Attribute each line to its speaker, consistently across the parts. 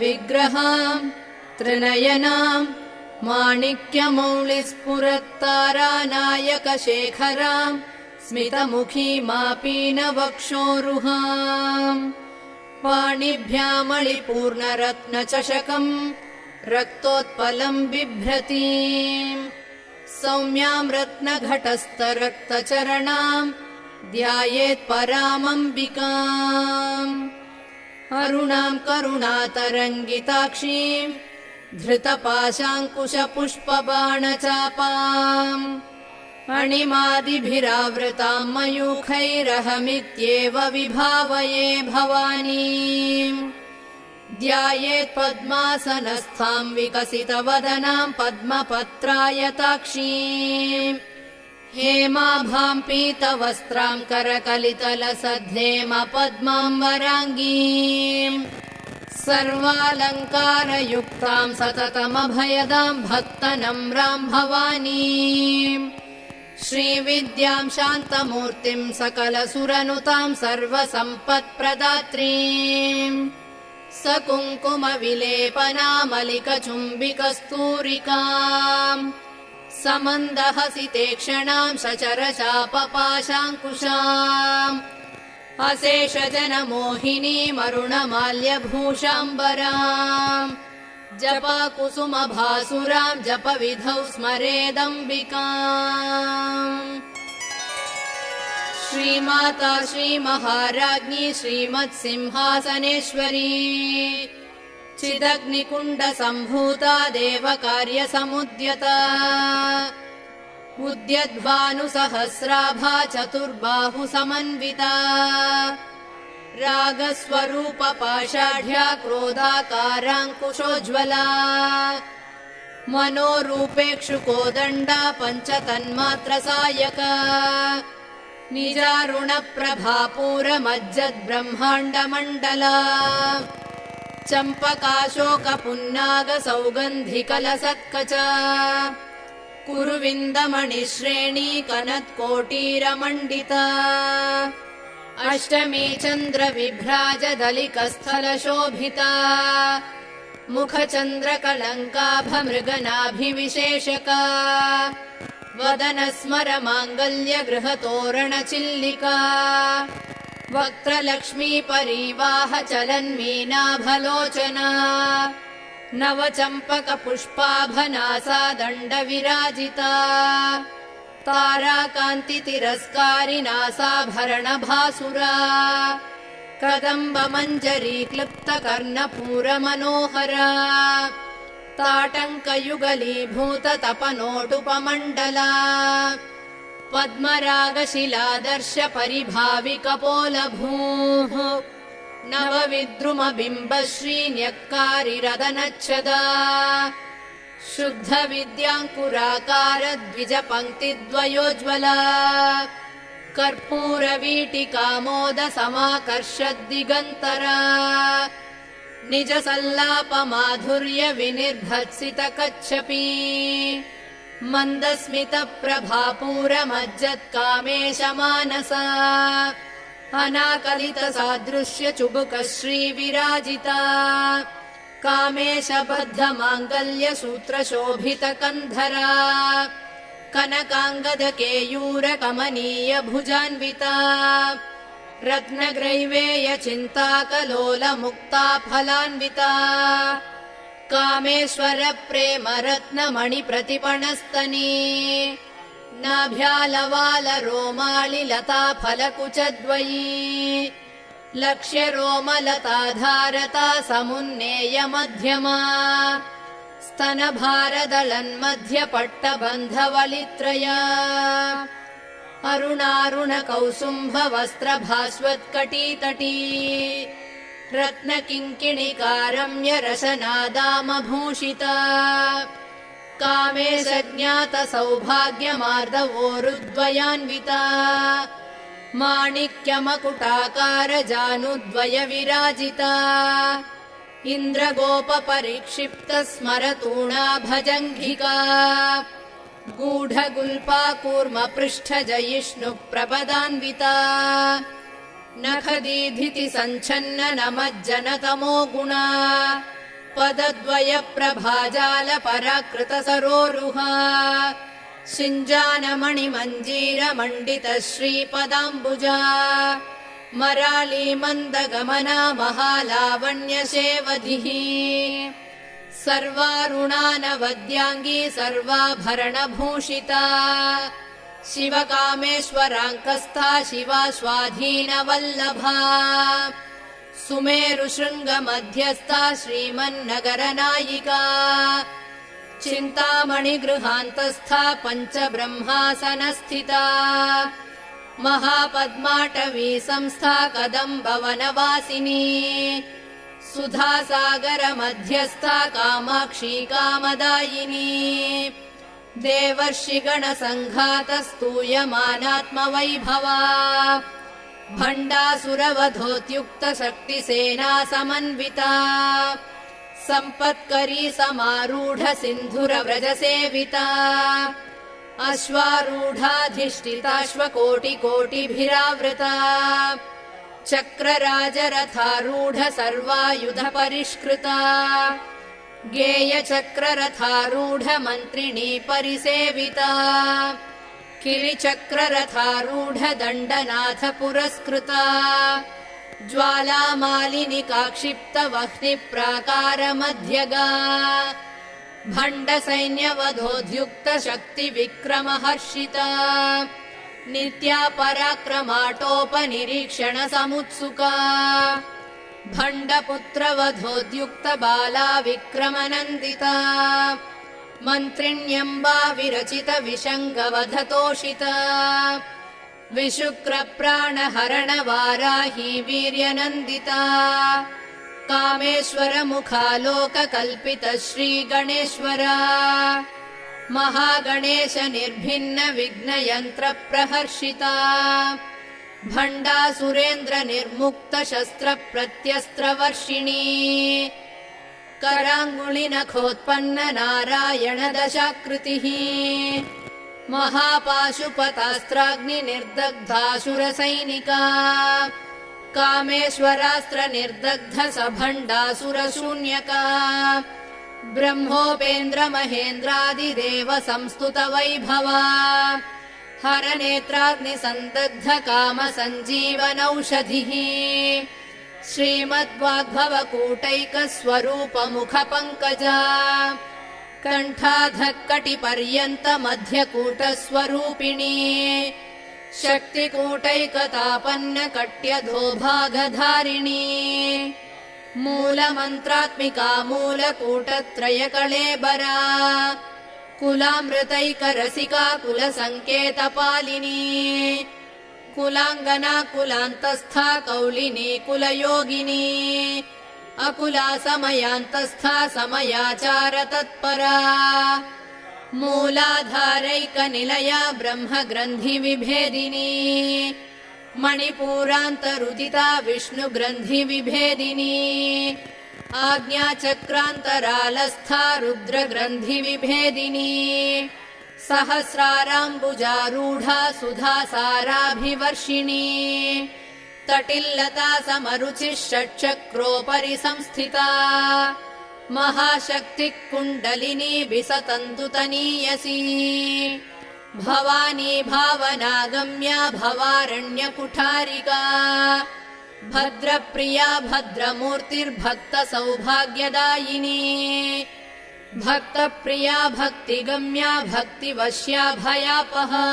Speaker 1: विग्रहाम् त्रिनयनाम् माणिक्यमौलिस्फुरत्तारानायकशेखराम् स्मितमुखीमापीनवक्षोरुहाम् पाणिभ्यामणिपूर्णरत्नचषकम् रक्तोत्पलम् बिभ्रतीम् सौम्याम् रत्नघटस्थरक्तचरणाम् ध्यायेत्परामम्बिकाम् अरुणाम् करुणातरङ्गिताक्षीम् धृतपाशाङ्कुशपुष्पबाणचापाम् अणिमादिभिरावृताम् मयूखैरहमित्येव विभावये भवानीम् ध्यायेत्पद्मासनस्थाम् विकसितवदनाम् पद्मपत्रायताक्षीम् हेमाभाम् पीतवस्त्राम् करकलितलसद्धेम पद्माम्बराङ्गीम् सर्वालङ्कारयुक्ताम् सततमभयदाम् भक्तनम्राम् भवानीम् श्रीविद्याम् शान्तमूर्तिम् सकलसुरनुताम् सर्वसम्पत्प्रदात्रीम् सकुङ्कुमविलेपनामलिकचुम्बिकस्तूरिकाम् समन्दहसितेक्षणाम् शचरचापपाशाङ्कुशाम् अशेषजनमोहिनीमरुणमाल्यभूषाम्बराम् जपाकुसुमभासुराम् जपविधौ स्मरेदम्बिकाम् श्रीमाता श्रीमहाराज्ञी श्रीमत्सिंहासनेश्वरी चिदग्निकुण्डसम्भूता देवकार्यसमुद्यता उद्यद्भानुसहस्राभा चतुर्बाहुसमन्विता रागस्वरूपपाषाढ्या क्रोधाकाराङ्कुशोज्ज्वला मनोरूपेक्षुकोदण्डा पञ्चतन्मात्रसायका निजारुणप्रभापूरमज्जद्ब्रह्माण्डमण्डला चम्पकाशोकपुन्नागसौगन्धिकलसत्कचा कुरुविन्दमणिश्रेणी कनत्कोटीरमण्डिता अष्टमी चन्द्रविभ्राजदलिकस्थलशोभिता मुखचन्द्रकलङ्काभमृगनाभिविशेषका वदनस्मरमाङ्गल्यगृहतोरणचिल्लिका वक्त्रलक्ष्मीपरीवाहचलन्मीनाभलोचना नवचम्पकपुष्पाभनासा दण्डविराजिता ताराकान्तितिरस्कारिनासाभरणभासुरा कदम्बमञ्जरी क्लृप्तकर्णपूरमनोहरा ताटङ्कयुगलीभूततपनोटुपमण्डला पद्मरागशिलादर्शपरिभाविकपोलभूः नवविद्रुमबिम्बश्रीन्यक्कारिरदनच्छदा शुद्धविद्याङ्कुराकारद्विजपङ्क्तिद्वयोज्ज्वला कर्पूरवीटिकामोदसमाकर्षद्दिगन्तरा निजसल्लापमाधुर्यविनिर्भत्सितकच्छपी मन्दस्मितप्रभापूरमज्जत्कामेशमानसा अनाकलितसादृश्यचुबुकश्रीविराजिता कामेशबद्धमाङ्गल्यसूत्रशोभितकन्धरा कनकाङ्गदकेयूरकमनीयभुजान्विता रत्नग्रैवेयचिन्ताकलोलमुक्ताफलान्विता कामेश्वरप्रेमरत्नमणिप्रतिपणस्तनी नाभ्यालवालरोमालिलताफलकुचद्वयी लक्ष्यरोमलताधारता समुन्नेयमध्यमा स्तनभारदलन्मध्यपट्टबन्धवलित्रया अरुणारुणकौसुम्भवस्त्रभास्वत्कटीतटी रत्नकिङ्किणिकारम्यरशनादामभूषिता कामेशज्ञातसौभाग्यमार्दवोरुद्वयान्विता माणिक्यमकुटाकारजानुद्वयविराजिता इन्द्रगोपपरिक्षिप्तस्मरतूणा भजङ्घिका गूढगुल्पा कूर्मपृष्ठजयिष्णुप्रपदान्विता नखदीधिति सञ्छन्न नमज्जनतमो गुणा पदद्वय प्रभाजाल पराकृत सरोरुहा शिञ्जानमणिमञ्जीर मण्डित श्रीपदाम्बुजा मराली मन्दगमना महालावण्यशेवधिः सर्वारुणानवद्याङ्गी सर्वाभरणभूषिता शिवकामेश्वराङ्कस्था शिवा स्वाधीनवल्लभा सुमेरुशृङ्गमध्यस्था श्रीमन्नगरनायिका चिन्तामणिगृहान्तस्था पञ्चब्रह्मासनस्थिता महापद्माटवी संस्था कदम्बवनवासिनी सुधासागरमध्यस्था कामाक्षी कामदायिनी देवर्षिगणसङ्घातस्तूयमानात्मवैभवा भण्डासुरवधोद्युक्तशक्तिसेना समन्विता सम्पत्करी समारूढ सिन्धुरव्रजसेविता अश्वारूढाधिष्ठिताश्वकोटिकोटिभिरावृता चक्रराजरथारूढ सर्वायुध परिष्कृता गेयचक्ररथारूढ मन्त्रिणी परिसेविता किरिचक्ररथारूढ दण्डनाथ पुरस्कृता ज्वालामालिनि काक्षिप्त वह्निप्राकारमध्यगा भण्डसैन्यवधोद्युक्त शक्तिविक्रमहर्षिता नित्या पराक्रमाटोपनिरीक्षण समुत्सुका भण्डपुत्रवधोद्युक्त बाला विक्रमनन्दिता मन्त्रिण्यम्बा विरचित विशङ्गवधतोषिता विशुक्रप्राणहरण वाराही वीर्यनन्दिता कामेश्वर मुखालोककल्पित श्रीगणेश्वरा महागणेश निर्भिन्न विघ्नयन्त्र प्रहर्षिता भण्डासुरेन्द्र निर्मुक्त शस्त्र प्रत्यस्त्रवर्षिणी कराङ्गुलिनखोत्पन्न नारायण दशाकृतिः महापाशुपतास्त्राग्नि निर्दग्धासुरसैनिका कामेश्वरास्त्र निर्दग्ध सभण्डासुरशून्यका ब्रह्मोपेन्द्र महेन्द्रादिदेव संस्तुत वैभवा हरनेत्राग्नि सन्दग्ध काम सञ्जीवनौषधिः श्रीमद्वाग्भव कूटैक स्वरूप मुख पङ्कजा कण्ठाधक्कटिपर्यन्त मध्यकूट स्वरूपिणी शक्तिकूटैकतापन्न कट्यधोभागधारिणी मूलमन्त्रात्मिका मूलकूटत्रय कळेबरा कुलामृतैकरसिका कुलसङ्केतपालिनी कुलाङ्गना कुलान्तस्था कौलिनी कुलयोगिनी अकुला समयान्तस्था समयाचार तत्परा मूलाधारैकनिलया ब्रह्मग्रन्थि विभेदिनी मणिपूरान्तरुदिता विष्णुग्रन्थि विभेदिनी आज्ञाचक्रान्तरालस्था रुद्रग्रन्थि विभेदिनी सहस्राराम्बुजारूढा सुधासाराभिवर्षिणी तटिल्लता समरुचिः षट्चक्रोपरि संस्थिता महाशक्तिः कुण्डलिनी विसतन्तु तनीयसी भवानी भावनागम्या भवारण्यकुठारिका भद्रप्रिया भद्रमूर्तिर्भक्तसौभाग्यदायिनी भक्तप्रिया भक्तिगम्या भक्तिवश्या भयापहा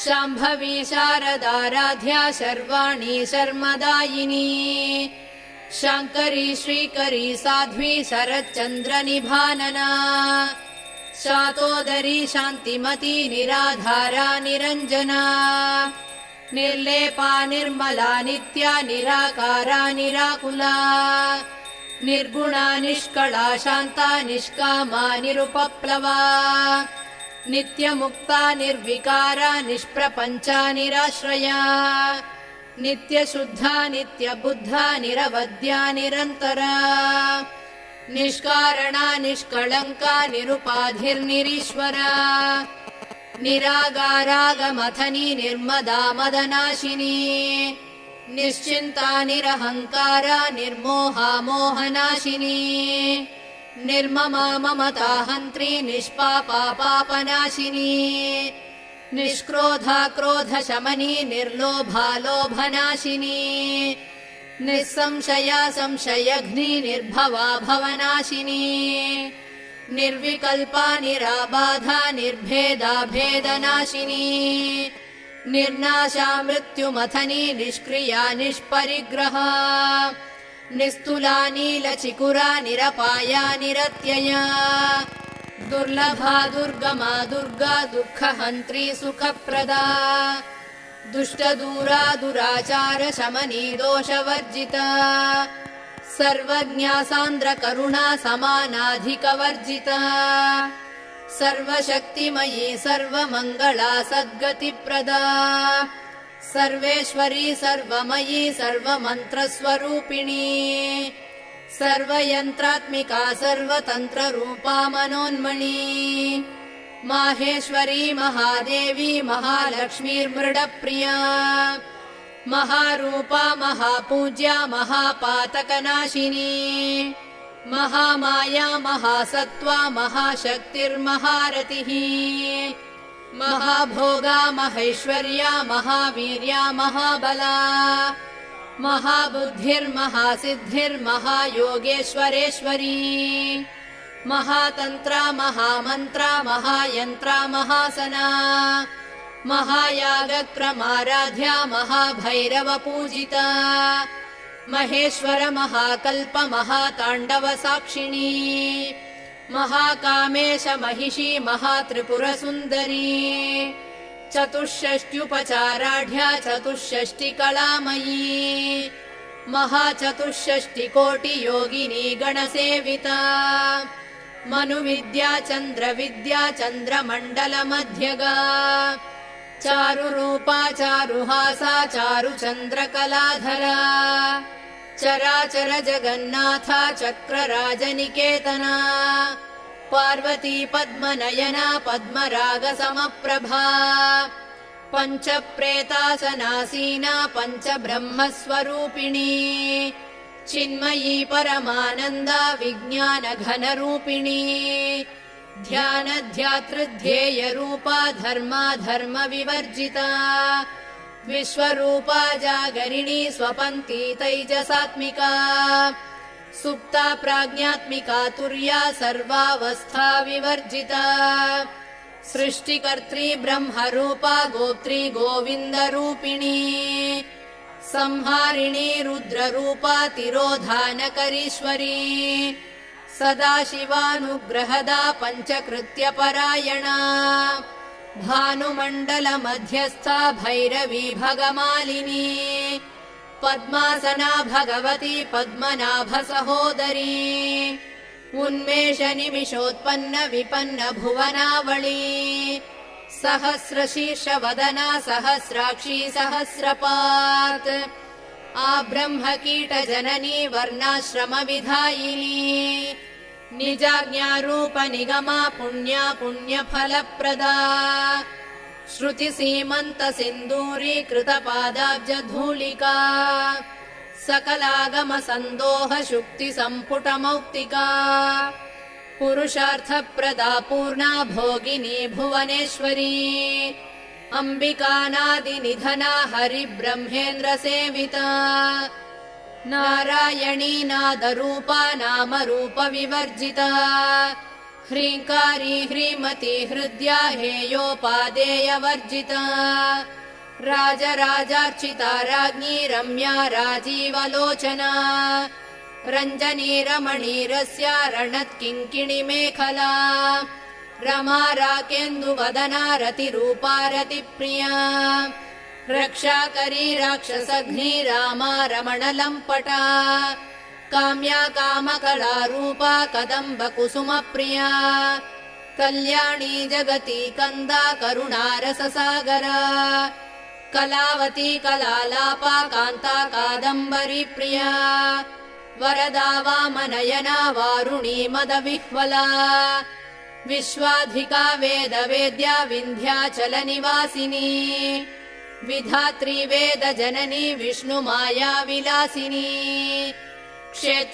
Speaker 1: शाम्भवी शारदाराध्या शर्वाणी शर्मदायिनी शाङ्करी श्रीकरी साध्वी शरच्चन्द्रनिभानना शातोदरी शान्तिमती निराधारा निरञ्जना निर्लेपा निर्मला नित्या निराकारा निराकुला निर्गुणा निष्कला शान्ता निष्कामा निरुपप्लवा नित्यमुक्ता निर्विकारा निष्प्रपञ्चा निराश्रया नित्यशुद्धा नित्यबुद्धा निरवद्या निरन्तरा निष्कारणा निष्कळङ्का निरुपाधिर्निरीश्वरा निरागारागमथनी निर्मदा मदनाशिनी निश्चिन्ता निरहङ्कारा निर्मोहा मोहनाशिनी निर्ममा ममता हन्त्री निष्पापा पापनाशिनी निष्क्रोधा क्रोधशमनी निर्लोभा लोभनाशिनी निस्संशया संशयघ्नी निर्भवा भवनाशिनी निर्विकल्पा निराबाधा निर्भेदा भेदनाशिनी निर्नाशा मृत्युमथनी निष्क्रिया निष्परिग्रहा निस्तुला नीलचिकुरा निरपाया निरत्यया दुर्लभा दुर्गमा दुर्गा दुःखहन्त्री सुखप्रदा दुष्टदूरा दुराचार शमनी दोषवर्जिता सर्वज्ञा सान्द्र करुणा समानाधिकवर्जिता सर्वशक्तिमयी सर्वमङ्गला सद्गतिप्रदा सर्वेश्वरी सर्वमयी सर्वमन्त्रस्वरूपिणी सर्वयन्त्रात्मिका सर्वतन्त्ररूपा मनोन्मणी माहेश्वरी महादेवी महालक्ष्मीर्मृडप्रिया महारूपा महापूज्या महापातकनाशिनी महामाया महासत्त्वा महाशक्तिर्महारतिः महाभोगा महेश्वर्या महावीर्या महाबला महाबुद्धिर्महासिद्धिर्महायोगेश्वरेश्वरी महातन्त्रा महामन्त्रा महायन्त्रा महासना महायागक्रमाराध्या महाभैरवपूजिता महेश्वर महाकल्प महाताण्डव साक्षिणी महाकामेश महिषी महात्रिपुरसुन्दरी चतुष्षष्ट्युपचाराढ्या चतुष्षष्टिकलामयी महाचतुष्षष्टिकोटियोगिनी गणसेविता मनुविद्या चन्द्रविद्या चन्द्रमण्डलमध्यगा चारुरूपा चारुहासा चारुचन्द्रकलाधरा चराचर जगन्नाथा चक्रराजनिकेतना पार्वती पद्मनयना पद्मरागसमप्रभा पञ्चप्रेतासनासीना पञ्चब्रह्मस्वरूपिणी चिन्मयी परमानन्दा विज्ञानघनरूपिणी ध्यानध्यातृध्येयरूपा धर्माधर्मविवर्जिता विश्वरूपा जागरिणी स्वपन्ती तैजसात्मिका सुप्ता प्राज्ञात्मिका तुर्या सर्वावस्था विवर्जिता सृष्टिकर्त्री ब्रह्मरूपा गोप्त्री गोविन्दरूपिणी संहारिणी रुद्ररूपा तिरोधानकरीश्वरी सदाशिवानुग्रहदा पञ्चकृत्यपरायणा भानुमण्डलमध्यस्था भैरवी भगमालिनी पद्मासना भगवती पद्मनाभसहोदरी उन्मेषनिमिषोत्पन्न विपन्न भुवनावळी सहस्रशीर्षवदना सहस्राक्षी सहस्रपात् आब्रह्मकीटजननी वर्णाश्रमविधायिनी निजाज्ञारूपनिगमा पुण्या पुण्यफलप्रदा श्रुतिसीमन्तसिन्दूरीकृतपादाब्जधूलिका सकलागमसन्दोहशुक्तिसम्पुटमौक्तिका पुरुषार्थप्रदा पूर्णा भोगिनी भुवनेश्वरी अम्बिकानादिनिधना हरिब्रह्मेन्द्रसेविता नारायणी नादरूपा नामरूपविवर्जिता ह्रीङ्कारी ह्रीमती हृद्या हेयोपादेयवर्जिता राजराजार्चिता राज्ञी रम्या राजीवलोचना रञ्जनी रमणीरस्या रणत्किङ्किणिमेखला रमा राकेन्दुवदना रतिरूपा रतिप्रिया रक्षाकरी राक्षसघ्नी रामा रमणलम्पटा काम्या कामकलारूपा कदम्बकुसुमप्रिया कल्याणी जगती कन्दा करुणारससागरा कलावती कलालापा कान्ता कादम्बरी प्रिया वरदा वामनयना वारुणी मदविह्वला विश्वाधिका वेदवेद्या विन्ध्याचलनिवासिनी विधात्री वेद जननी विष्णुमाया विलासिनी